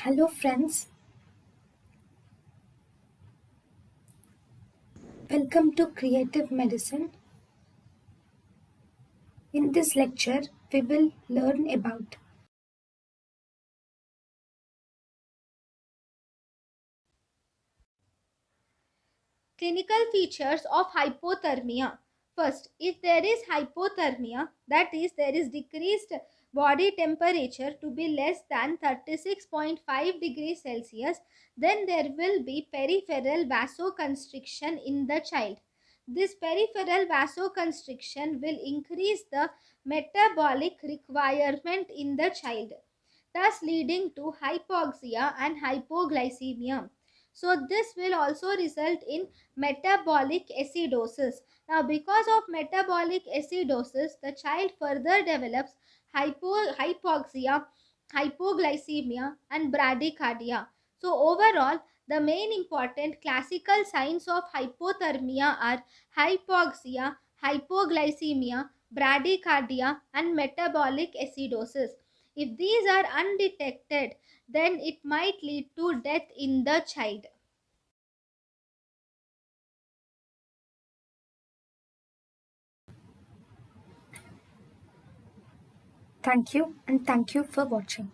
Hello, friends. Welcome to Creative Medicine. In this lecture, we will learn about clinical features of hypothermia. First, if there is hypothermia, that is, there is decreased body temperature to be less than 36.5 degrees Celsius, then there will be peripheral vasoconstriction in the child. This peripheral vasoconstriction will increase the metabolic requirement in the child, thus leading to hypoxia and hypoglycemia. So this will also result in metabolic acidosis. Now, because of metabolic acidosis, the child further develops hypoxia, hypoglycemia, and bradycardia. So, overall, the main important classical signs of hypothermia are hypoxia, hypoglycemia, bradycardia, and metabolic acidosis. If these are undetected, then it might lead to death in the child. thank you and thank you for watching.